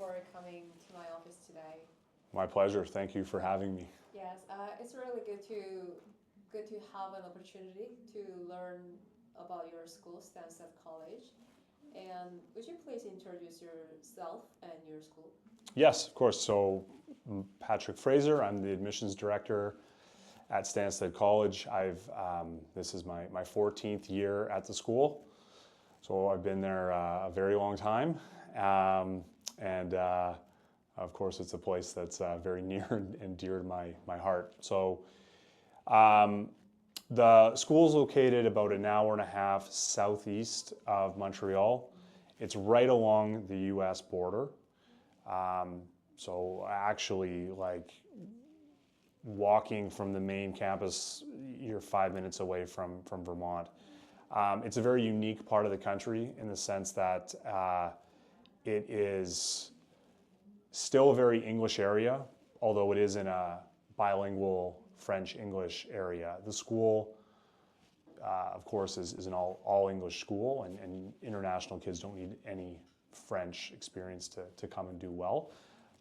for coming to my office today. My pleasure. Thank you for having me. Yes, it's really good to have an opportunity to learn about your school, Stanstead College. And would you please introduce yourself and your school? Yes, of course. So, Patrick Fraser. I'm the admissions director at Stanstead College. This is my 14th year at the school. So I've been there a very long time. And of course, it's a place that's very near and dear to my heart. So the school is located about an hour and a half southeast of Montreal. It's right along the U.S. border. So actually, like walking from the main campus, you're 5 minutes away from Vermont. It's a very unique part of the country in the sense that it is still a very English area, although it is in a bilingual French-English area. The school, of course, is an all English school, and international kids don't need any French experience to come and do well.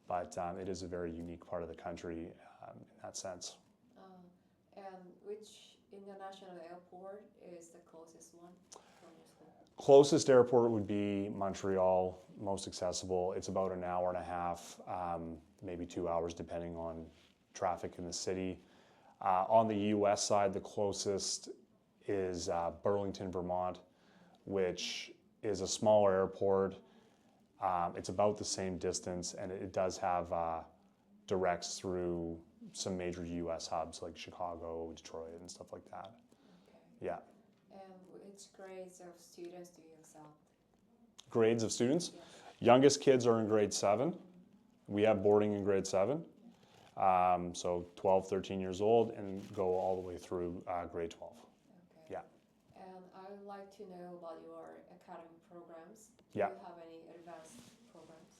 But it is a very unique part of the country in that sense. And which international airport is the closest one from your school? Closest airport would be Montreal, most accessible. It's about an hour and a half, maybe 2 hours, depending on traffic in the city. On the U.S. side, the closest is Burlington, Vermont, which is a smaller airport. It's about the same distance, and it does have directs through some major U.S. hubs like Chicago, Detroit, and stuff like that. Okay. Yeah. And which grades of students do you accept? Grades of students? Yes. Youngest kids are in grade 7. We have boarding in grade 7. So 12, 13 years old, and go all the way through grade 12. Okay. Yeah. And I would like to know about your academic programs. Do Yeah. you have any advanced programs?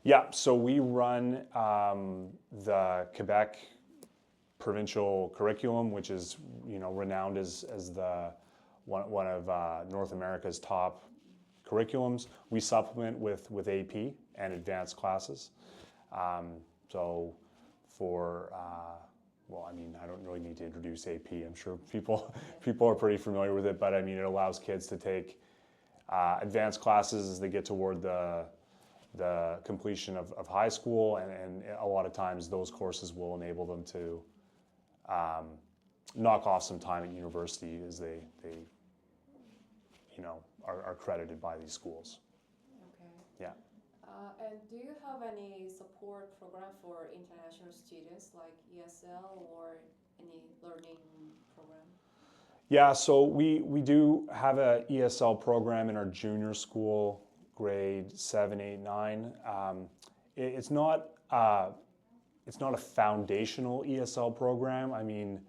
Yeah, so we run the Quebec provincial curriculum, which is renowned as the one of North America's top curriculums. We supplement with AP and advanced classes. So for I don't really need to introduce AP. I'm sure people are pretty familiar with it, but I mean it allows kids to take advanced classes as they get toward the completion of high school, and a lot of times those courses will enable them to knock off some time at university as they are credited by these schools. Okay. Yeah. And do you have any support program for international students like ESL or any learning program? Yeah, so we do have a ESL program in our junior school, grade 7, 8, 9. It's not a foundational ESL program. I mean,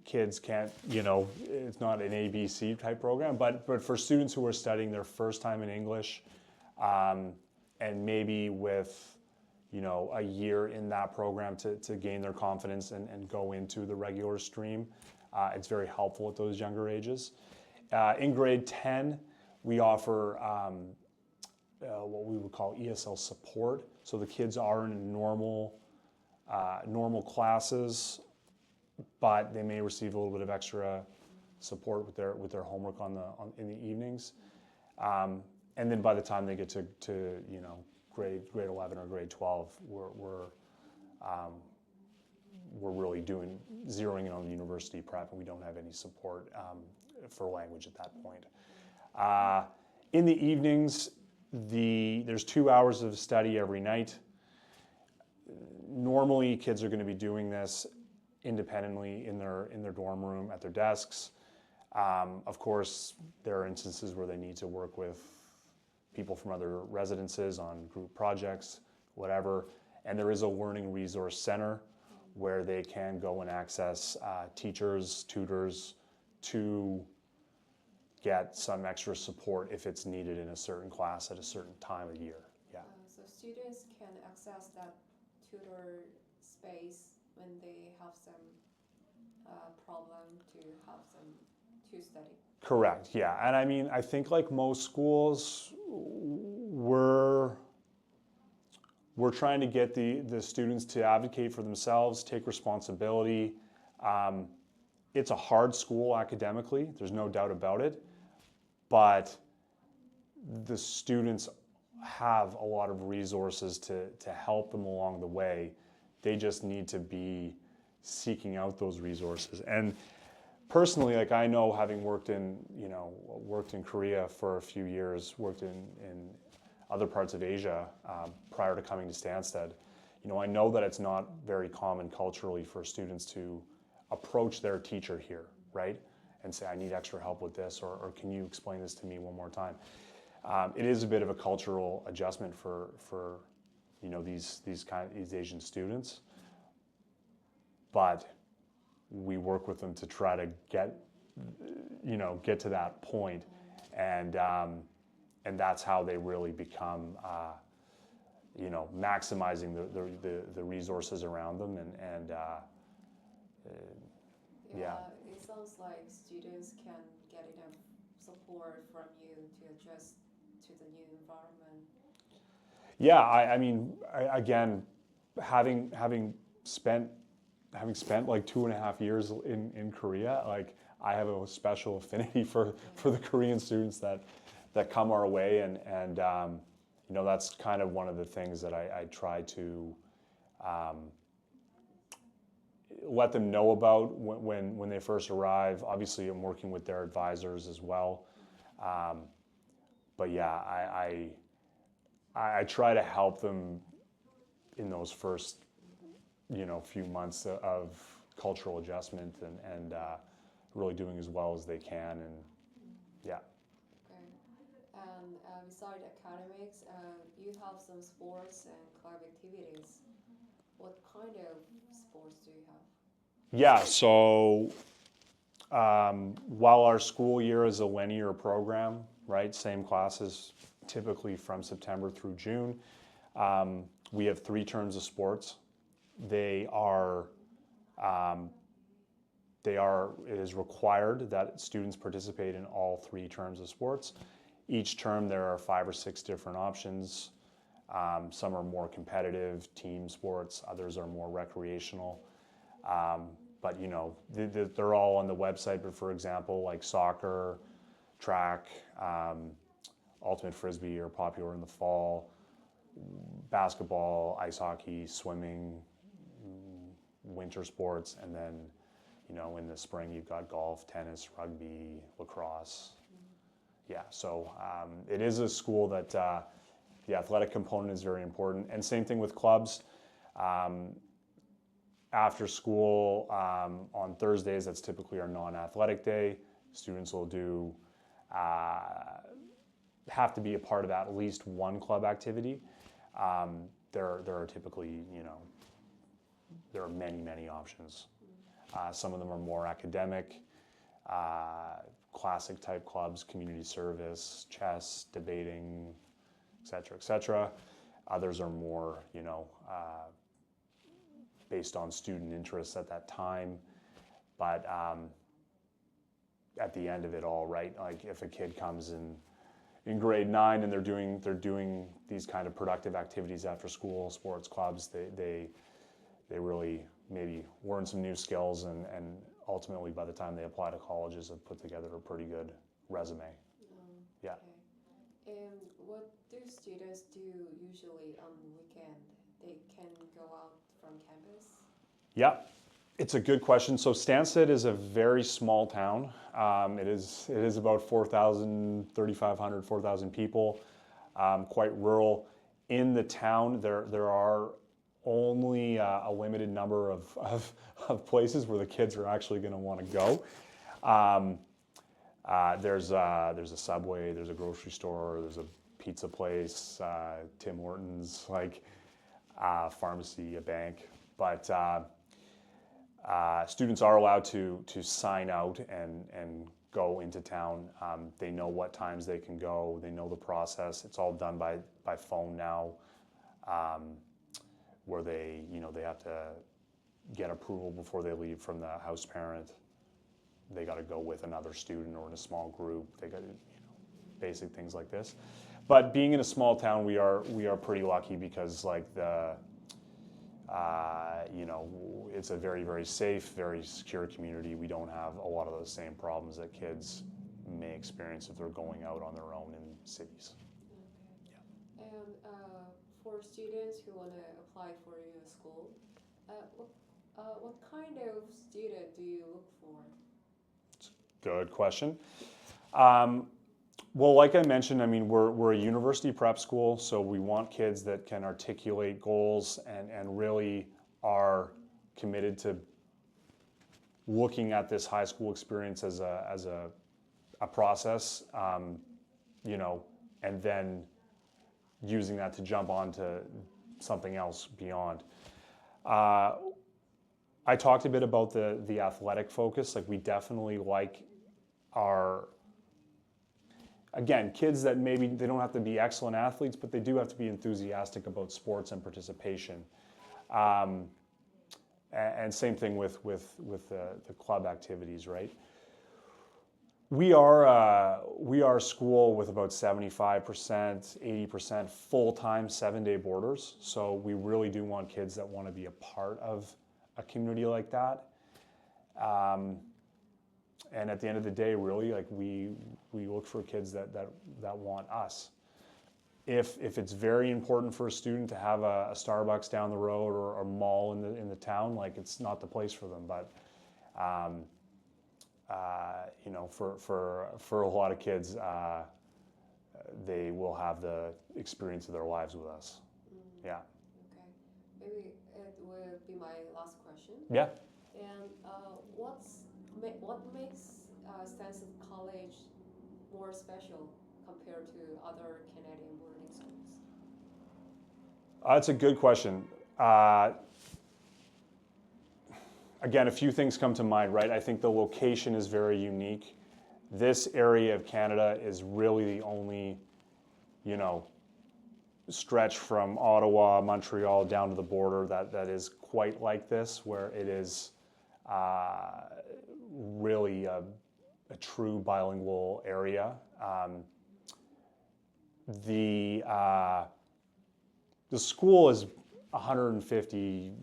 kids can't, it's not an ABC type program, but for students who are studying their first time in English, and maybe with, a year in that program to gain their confidence and go into the regular stream, it's very helpful at those younger ages. In grade 10, we offer what we would call ESL support. So the kids are in normal classes, but they may receive a little bit of extra support with their homework in the evenings. And then by the time they get to grade 11 or grade 12, we're really zeroing in on the university prep, and we don't have any support for language at that point. In the evenings, there's 2 hours of study every night. Normally, kids are going to be doing this independently in their dorm room at their desks. Of course, there are instances where they need to work with people from other residences on group projects, whatever. And there is a learning resource center where they can go and access teachers, tutors to get some extra support if it's needed in a certain class at a certain time of year. Yeah. So students can access that tutor space when they have some problem to study. Correct, yeah. And I mean, I think like most schools, we're we're trying to get the students to advocate for themselves, take responsibility. It's a hard school academically, there's no doubt about it, but the students have a lot of resources to help them along the way. They just need to be seeking out those resources. And personally, like I know, having worked in Korea for a few years, worked in other parts of Asia prior to coming to Stanstead, I know that it's not very common culturally for students to approach their teacher here, right? And say, I need extra help with this, or can you explain this to me one more time? It is a bit of a cultural adjustment for these Asian students, but we work with them to try to get to that point, and that's how they really become maximizing the resources around them, and yeah. It sounds like students can get enough support from you to adjust to the new environment. Yeah, I mean, again, having spent like 2.5 years in Korea, like I have a special affinity for the Korean students that come our way, and that's kind of one of the things that I try to let them know about when they first arrive. Obviously, I'm working with their advisors as well, but yeah, I try to help them in those first few months of cultural adjustment, and really doing as well as they can, and yeah. Okay. And beside academics, you have some sports and club activities. What kind of sports do you have? Yeah, so while our school year is a linear program, right, same classes typically from September through June, we have 3 terms of sports. It is required that students participate in all 3 terms of sports. Each term there are 5 or 6 different options. Some are more competitive, team sports, others are more recreational. But they're all on the website. But for example, like soccer, track, ultimate frisbee are popular in the fall, basketball, ice hockey, swimming, winter sports, and then in the spring you've got golf, tennis, rugby, lacrosse. Yeah, so it is a school that the athletic component is very important, and same thing with clubs. After school on Thursdays, that's typically our non-athletic day. Students will have to be a part of at least one club activity. There are typically, there are many options. Some of them are more academic, classic type clubs, community service, chess, debating, et cetera. Others are more, based on student interests at that time. But at the end of it all, right, like if a kid comes in grade 9 and they're doing these kind of productive activities after school, sports clubs, they really maybe learn some new skills, and ultimately by the time they apply to colleges have put together a pretty good resume. Yeah. Okay. And what do students do usually on the weekend? They can go out from campus? Yeah, it's a good question. So Stanstead is a very small town. It is about 4,000, 3,500, 4,000 people, quite rural. In the town, there are only a limited number of places where the kids are actually going to want to go. There's a Subway, there's a grocery store, there's a pizza place, Tim Hortons, like pharmacy, a bank. But students are allowed to sign out and go into town. They know what times they can go. They know the process. It's all done by phone now, where they have to get approval before they leave from the house parent. They got to go with another student or in a small group. They got basic things like this. But being in a small town, we are pretty lucky because like it's a very, very safe, very secure community. We don't have a lot of those same problems that kids may experience if they're going out on their own in cities. Okay. And for students who want to apply for your school, what kind of student do you look for? Good question. Well, like I mentioned, I mean, we're a university prep school, so we want kids that can articulate goals and really are committed to looking at this high school experience as a process, and then using that to jump onto something else beyond. I talked a bit about the athletic focus. Like we definitely like our, again, kids that maybe they don't have to be excellent athletes, but they do have to be enthusiastic about sports and participation. And same thing with the club activities, right? We are a school with about 75%, 80% full-time 7-day boarders. So we really do want kids that want to be a part of a community like that. And at the end of the day, really, like we look for kids that want us. If it's very important for a student to have a Starbucks down the road or a mall in the town, like it's not the place for them. But for a lot of kids, they will have the experience of their lives with us. Yeah. Okay. Maybe it will be my last question. Yeah. And what makes Stanstead College more special compared to other Canadian boarding schools? That's a good question. Again, a few things come to mind, right? I think the location is very unique. This area of Canada is really the only, stretch from Ottawa, Montreal down to the border that is quite like this, where it is really a true bilingual area. The school is 150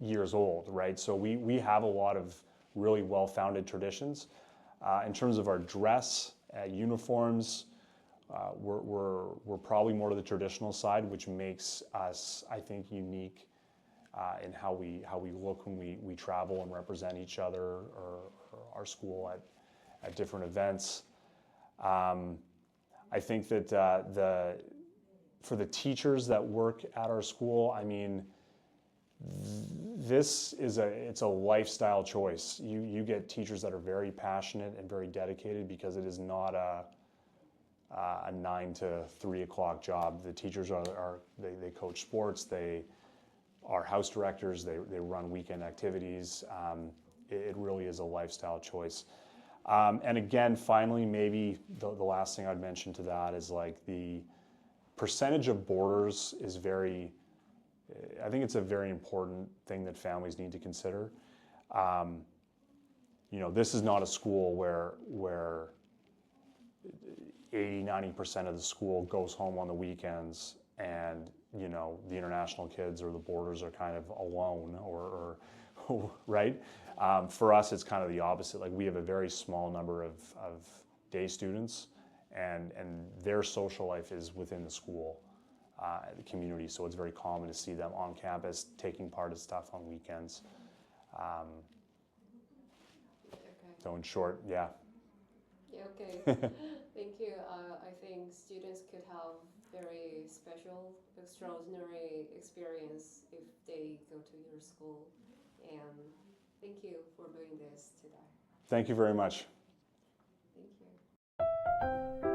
years old, right? So we have a lot of really well-founded traditions. In terms of our dress, uniforms, we're probably more to the traditional side, which makes us, I think, unique in how we look when we travel and represent each other or our school at different events. I think that for the teachers that work at our school, I mean, it's a lifestyle choice. You get teachers that are very passionate and very dedicated because it is not a 9 to 3 o'clock job. The teachers they coach sports, they are house directors, they run weekend activities. It really is a lifestyle choice. And again, finally, maybe the last thing I'd mention to that is like the percentage of boarders is I think it's a very important thing that families need to consider. This is not a school where 80-90% of the school goes home on the weekends and the international kids or the boarders are kind of alone or right? For us, it's kind of the opposite. Like we have a very small number of day students and their social life is within the school. The community, so it's very common to see them on campus taking part of stuff on weekends. Okay. So in short, yeah. Yeah, okay. Thank you. I think students could have very special, extraordinary experience if they go to your school. And thank you for doing this today. Thank you very much. Thank you.